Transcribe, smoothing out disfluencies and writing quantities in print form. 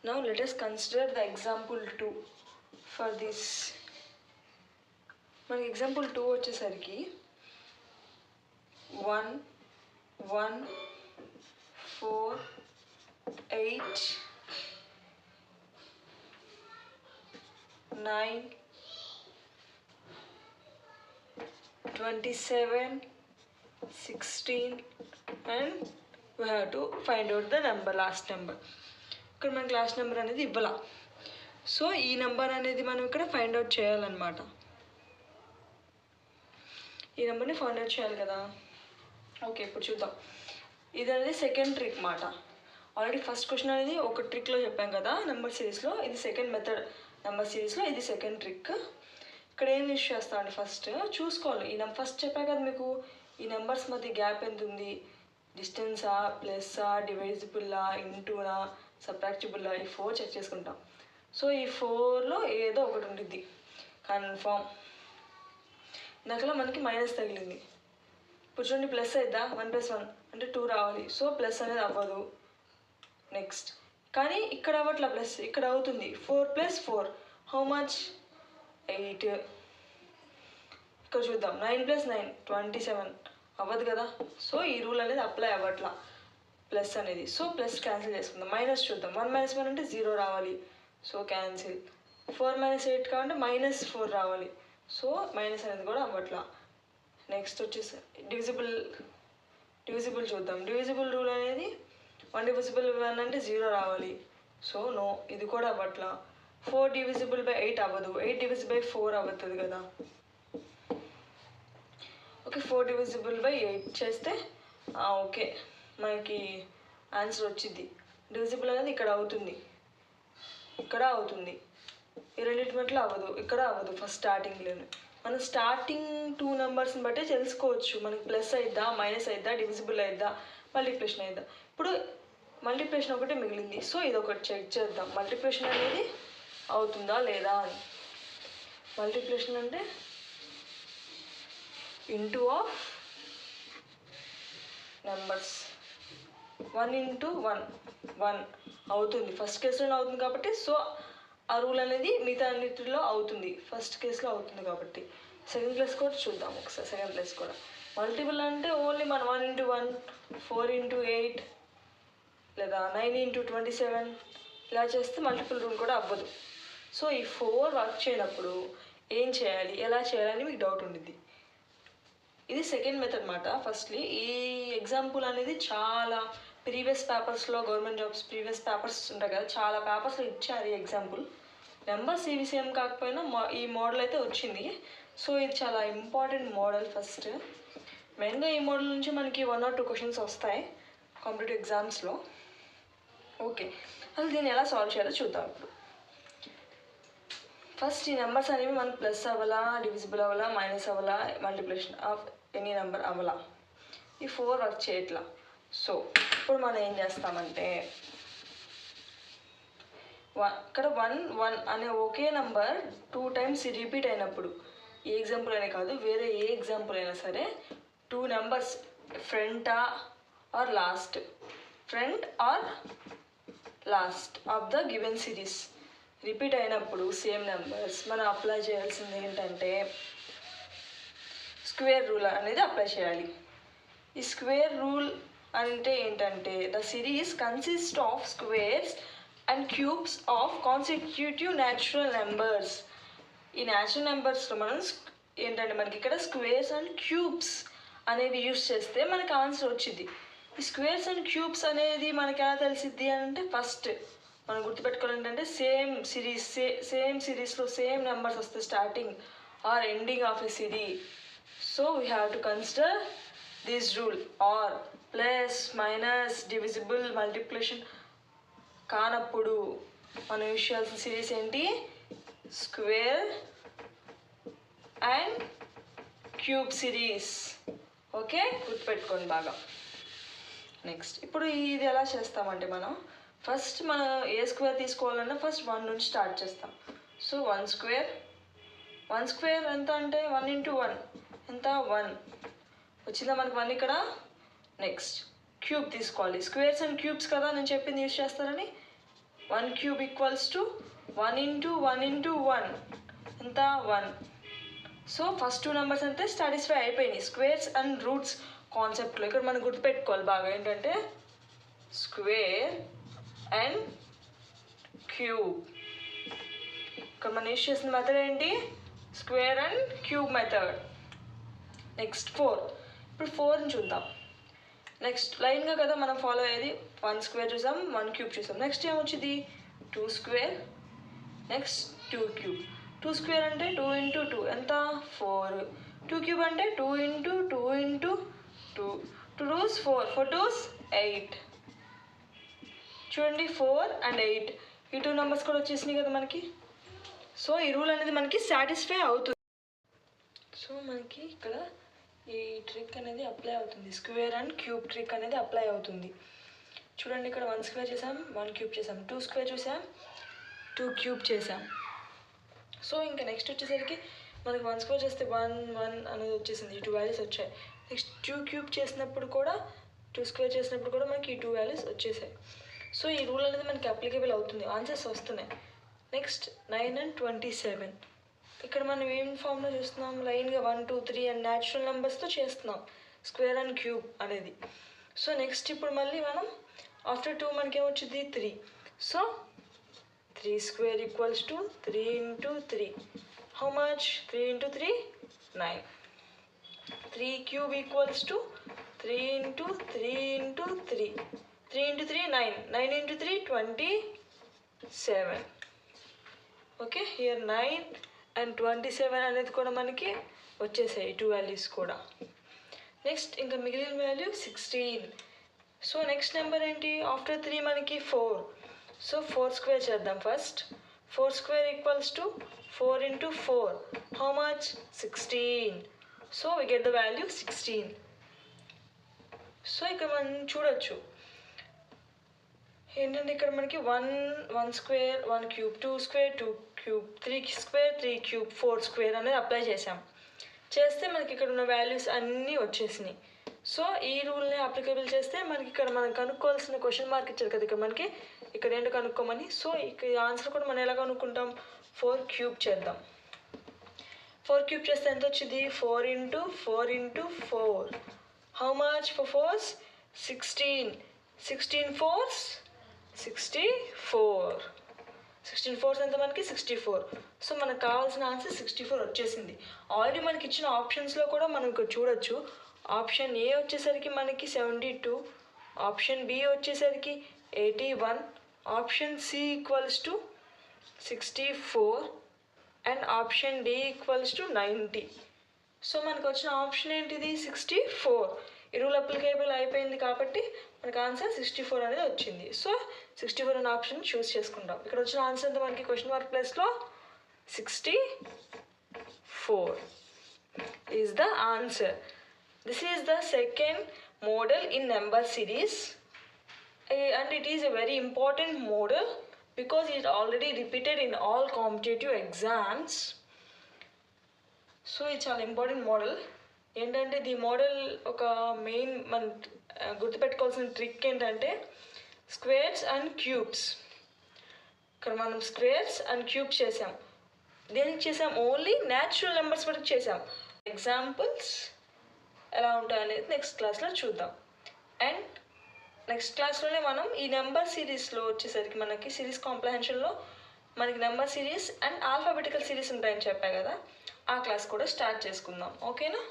Now let us consider the example 2 for this. మనకి example 2 వచ్చేసరికి 1 1 4 8 9 27 16 and we have to find out the number, last number. ఇక్కడ మనకి last number అనేది ఇవ్వాల. So ఈ number అనేది మనం ఇక్కడ ఫైండ్ అవుట్ చేయాలన్నమాట. ఈ నెంబర్ని ఫైండ్ అవుట్ చేయాలి కదా. ఓకే, ఇప్పుడు చూద్దాం. ఇది అనేది సెకండ్ ట్రిక్ మాట. ఆల్రెడీ ఫస్ట్ క్వశ్చన్ అనేది ఒక ట్రిక్లో చెప్పాం కదా నెంబర్ సిరీస్లో. ఇది సెకండ్ మెథడ్ నెంబర్ సిరీస్లో, ఇది సెకండ్ ట్రిక్. ఇక్కడ ఏం యూస్ చేస్తామండి, ఫస్ట్ చూసుకోవాలి. ఫస్ట్ చెప్పాను కదా మీకు, ఈ నెంబర్స్ మధ్య గ్యాప్ ఎంత ఉంది, డిస్టెన్సా, ప్లస్సా, డివైజిబుల్లా, ఇంటూనా, సబ్ట్రాక్టబుల్లా, ఈ 4 చెక్ చేసుకుంటాం. సో ఈ 4లో ఏదో ఒకటి ఉంటుంది కన్ఫామ్. ఇందాకలా మనకి మైనస్ తగిలింది. ఇప్పుడు చూడండి, ప్లస్ అయిద్దా, 1 + 1 అంటే 2 రావాలి. సో ప్లస్ అనేది అవ్వదు. నెక్స్ట్ కానీ ఇక్కడ అవ్వట్లా, ప్లస్ ఇక్కడ అవుతుంది. 4 + 4 హౌ మచ్, 8. ఇక్కడ చూద్దాం, 9 + 9 27 అవ్వదు కదా. సో ఈ రూల్ అనేది అప్లై అవ్వట్లా, ప్లస్ అనేది. సో ప్లస్ క్యాన్సిల్ చేసుకుందాం. మైనస్ చూద్దాం, 1 - 1 అంటే 0 రావాలి. So cancel. 4 - 8 కాబట్టి -4 రావాలి. సో మైనస్ అనేది కూడా అవ్వట్లా. నెక్స్ట్ వచ్చేసి డివిజిబుల్ చూద్దాం. డివిజిబుల్ రూల్ అనేది 1 / 1 అంటే 0 రావాలి. సో నో, ఇది కూడా అవ్వట్లా. 4 / 8 అవ్వదు. 8 / 4 అవుతుంది కదా. ఓకే, 4 / 8 చేస్తే ఓకే మనకి ఆన్సర్ వచ్చింది. డివిజిబుల్ అనేది ఇక్కడ అవుతుంది, ఇక్కడ అవుతుంది. ఈ రెండింటి మధ్యలో అవ్వదు, ఇక్కడ అవ్వదు. ఫస్ట్ స్టార్టింగ్లోనే మనం స్టార్టింగ్ 2 నెంబర్స్ని బట్టి తెలుసుకోవచ్చు మనకి ప్లస్ అయిద్దా, మైనస్ అయిద్దా, డివిజిబుల్ అయిద్దా, మల్టిప్లికేషన్ అయిద్దా. ఇప్పుడు మల్టిప్లికేషన్ ఒకటే మిగిలింది. సో ఇది ఒకటి చెక్ చేద్దాం, మల్టిప్లికేషన్ అనేది అవుతుందా లేదా అని. మల్టిప్లికేషన్ అంటే ఇంటూ ఆఫ్ నెంబర్స్. 1 × 1 1 అవుతుంది. ఫస్ట్ కేసులో అవుతుంది కాబట్టి సో ఆ రూల్ అనేది మిగతా అన్నిటిలో అవుతుంది. ఫస్ట్ కేసులో అవుతుంది కాబట్టి. సెకండ్ కేస్ కూడా చూద్దాం ఒకసారి. సెకండ్ కేస్ కూడా మల్టిపుల్ అంటే ఓన్లీ మనం 1 × 1 4 × 8 లేదా 9 × 27 ఇలా చేస్తే మల్టిపుల్ రూల్ కూడా అవ్వదు. సో ఈ 4 వర్క్ చేయనప్పుడు ఏం చేయాలి, ఎలా చేయాలని మీకు డౌట్ ఉండిద్ది. ఇది సెకండ్ మెథడ్ అన్నమాట. ఫస్ట్లీ ఈ ఎగ్జాంపుల్ అనేది చాలా ప్రీవియస్ పేపర్స్లో, గవర్నమెంట్ జాబ్స్ ప్రీవియస్ పేపర్స్ ఉంటాయి కదా, చాలా పేపర్స్లో ఇచ్చారు ఈ ఎగ్జాంపుల్. నెంబర్ సేమ్ కాకపోయినా ఈ మోడల్ అయితే వచ్చింది. సో ఇది చాలా ఇంపార్టెంట్ మోడల్. ఫస్ట్ మెయిన్గా ఈ మోడల్ నుంచి మనకి 1 or 2 క్వశ్చన్స్ వస్తాయి కాంపిటేటివ్ ఎగ్జామ్స్లో. ఓకే, అసలు దీన్ని ఎలా సాల్వ్ చేయాలో చూద్దాం ఇప్పుడు. ఫస్ట్ ఈ నెంబర్స్ అనేవి మనకు ప్లస్ అవ్వాలా, డివిజిబుల్ అవ్వాలా, మైనస్ అవ్వాలా, మల్టిప్లికేషన్ ఆఫ్ ఎనీ నెంబర్ అవ్వాలా. ఈ 4 వర్క్ చేయట్లా. సో ఇప్పుడు మనం ఏం చేస్తామంటే ఇక్కడ 1 1 అనే ఒకే నెంబర్ 2 times రిపీట్ అయినప్పుడు, ఏ ఎగ్జాంపుల్ అనే కాదు, వేరే ఏ ఎగ్జాంపుల్ అయినా సరే, 2 నెంబర్స్ ఫ్రంటా or last, front or last of the given series repeat అయినప్పుడు సేమ్ నెంబర్స్ మనం అప్లై చేయాల్సింది ఏంటంటే స్క్వేర్ రూల్ అనేది అప్లై చేయాలి. ఈ స్క్వేర్ రూల్ అంటే ఏంటంటే the series consist of squares and cubes of consecutive natural numbers. ఈ న్యాచురల్ నెంబర్స్లో మనం ఏంటంటే మనకి ఇక్కడ స్క్వేర్స్ అండ్ క్యూబ్స్ అనేవి యూస్ చేస్తే మనకి ఆన్సర్ వచ్చింది. ఈ స్క్వేర్స్ అండ్ క్యూబ్స్ అనేది మనకి ఎలా తెలిసిద్ది అంటే ఫస్ట్ మనం గుర్తుపెట్టుకోవాలి ఏంటంటే సేమ్ సిరీస్లో సేమ్ నెంబర్స్ వస్తాయి starting or ending of a series. So we have to consider this rule. Or plus minus divisible multiplication కానప్పుడు మనం యూస్ చేయాల్సిన సిరీస్ ఏంటి, square and cube series. Okay, గుర్తుపెట్టుకోండి బాగా. నెక్స్ట్ ఇప్పుడు ఇది ఎలా చేస్తామంటే మనం ఫస్ట్ మనం ఏ స్క్వేర్ తీసుకోవాలన్నా ఫస్ట్ 1 నుంచి స్టార్ట్ చేస్తాం. సో 1 స్క్వేర్ ఎంత అంటే 1 × 1 ఎంత 1 వచ్చిందా మనకి 1 ఇక్కడ. నెక్స్ట్ క్యూబ్ తీసుకోవాలి. స్క్వేర్స్ అండ్ క్యూబ్స్ కదా నేను చెప్పింది యూస్ చేస్తారని. 1 cube equals to 1 into 1 into 1 ఎంత 1. సో ఫస్ట్ 2 నెంబర్స్ అంతే సాటిస్ఫై అయిపోయినాయి. స్క్వేర్స్ అండ్ రూట్స్ కాన్సెప్ట్లో ఇక్కడ మనం గుర్తుపెట్టుకోవాలి బాగా ఏంటంటే స్క్వేర్ అండ్ క్యూబ్. ఇక్కడ మనం యూజ్ చేసిన మెథడ్ ఏంటి, square and cube method. Next 4. ఇప్పుడు 4ని చూద్దాం. నెక్స్ట్ లైన్గా కదా మనం ఫాలో అయ్యేది. 1 స్క్వేర్ చూసాం, 1 క్యూబ్ చూసాం. నెక్స్ట్ ఏమొచ్చింది 2 స్క్వేర్, నెక్స్ట్ 2 క్యూబ్. 2 స్క్వేర్ అంటే 2 ఇంటూ 2 ఎంత 4. 2 క్యూబ్ అంటే 2 ఇంటూ 2 ఇంటూ 2. 2 2s 4, 4 2s 8. చూడండి 4 and 8 ఈ 2 నెంబర్స్ కూడా వచ్చేసినాయి కదా మనకి. సో ఈ రూల్ అనేది మనకి సాటిస్ఫై అవుతుంది. సో మనకి ఇక్కడ ఈ ట్రిక్ అనేది అప్లై అవుతుంది. స్క్వేర్ అండ్ క్యూబ్ ట్రిక్ అనేది అప్లై అవుతుంది. చూడండి ఇక్కడ 1 స్క్వేర్ చేసాం, 1 క్యూబ్ చేసాం, 2 స్క్వేర్ చూసాం, 2 క్యూబ్ చేసాం. సో ఇంకా నెక్స్ట్ వచ్చేసరికి మనకి 1 స్క్వేర్ చేస్తే 1 1 అనేది వచ్చేసింది, ఈ 2 వాల్యూస్ వచ్చాయి. నెక్స్ట్ 2 క్యూబ్ చేసినప్పుడు కూడా 2 స్క్వేర్ చేసినప్పుడు కూడా మనకి ఈ 2 వాల్యూస్ వచ్చేసాయి. సో ఈ రూల్ అనేది మనకి అప్లికేబుల్ అవుతుంది, ఆన్సర్స్ వస్తున్నాయి. Next 9 and 27. ఇక్కడ మనం ఏం ఫామ్లో చూస్తున్నాం, లైన్గా 1 2 3 అండ్ న్యాచురల్ నెంబర్స్తో చేస్తున్నాం స్క్వేర్ అండ్ క్యూబ్ అనేది. సో నెక్స్ట్ ఇప్పుడు మళ్ళీ మనం ఆఫ్టర్ 2 మనకి ఏమొచ్చింది 3. So 3 square equals to 3 into 3. How much? 3 into 3? 9. 3 cube equals to 3 into 3 into 3. 3 into 3, 9. 9 into 3, 27. Okay, here 9 and 27 అనేది కూడా మనకి వచ్చేసాయి 2 వాల్యూస్ కూడా. నెక్స్ట్ ఇంకా మిగిలిన వాల్యూ 16. సో నెక్స్ట్ నెంబర్ ఏంటి, ఆఫ్టర్ 3 మనకి 4. సో 4 స్క్వేర్ చేద్దాం first. 4 square equals to 4 into 4. How much 16. So we get the value 16. So ఇక్కడ మనం చూడొచ్చు ఏంటంటే ఇక్కడ మనకి 1 square 1 cube, 2 square 2 cube, 3 square 3 cube, 4 square అనేది అప్లై చేసాం. చేస్తే మనకి ఇక్కడ ఉన్న వాల్యూస్ అన్నీ వచ్చేసినాయి. సో ఈ రూల్ని అప్లికేబుల్ చేస్తే మనకి ఇక్కడ మనం కనుక్కోవాల్సిన క్వశ్చన్ మార్క్ ఇచ్చారు కదా ఇక్కడ మనకి, ఇక్కడ ఏంటో కనుక్కోమని. సో ఇక్కడ ఆన్సర్ కూడా మనం ఎలా కనుక్కుంటాం, 4 క్యూబ్ చేద్దాం. 4 క్యూబ్ చేస్తే ఎంత వచ్చింది, 4 into 4 into 4. How much for 4s 16. 16 4s 64. 16 4s ఎంత మనకి 64. సో మనకు కావాల్సిన ఆన్సర్ 64 వచ్చేసింది. ఆల్రెడీ మనకి ఇచ్చిన ఆప్షన్స్లో కూడా మనం ఇక్కడ చూడొచ్చు. ఆప్షన్ ఏ వచ్చేసరికి మనకి 72, ఆప్షన్ బి వచ్చేసరికి 81, option C equals to 64 and option D equals to 90. So మనకు వచ్చిన ఆప్షన్ ఏంటిది 64. ఈ రూల్ అప్లికేబుల్ అయిపోయింది కాబట్టి మనకు ఆన్సర్ 64 అనేది వచ్చింది. సో 64 అనే ఆప్షన్ చూస్ చేసుకుంటాం. ఇక్కడ వచ్చిన ఆన్సర్ ఎంత మనకి క్వశ్చన్ మార్క్ ప్లేస్లో 64 is the answer. This is the second model in number series and it is a very important model because it already repeated in all competitive exams. So ఇది చాలా important model. ఏంటంటే ఈ model ఒక main మన గుర్తుపెట్టుకోవాల్సిన trick ఏంటంటే squares and cubes. ఇక్కడ మనం స్క్వేర్స్ అండ్ క్యూబ్స్ చేసాం. దేనికి చేసాం, ఓన్లీ న్యాచురల్ నెంబర్స్ వరకు చేసాం. ఎగ్జాంపుల్స్ ఎలా ఉంటాయనేది నెక్స్ట్ క్లాస్లో చూద్దాం. అండ్ నెక్స్ట్ క్లాస్లోనే మనం ఈ నెంబర్ సిరీస్లో వచ్చేసరికి మనకి సిరీస్ కాంప్రహెన్షన్లో మనకి number series and alphabetical series ఉంటాయని చెప్పా కదా, ఆ క్లాస్ కూడా స్టార్ట్ చేసుకుందాం. ఓకేనా.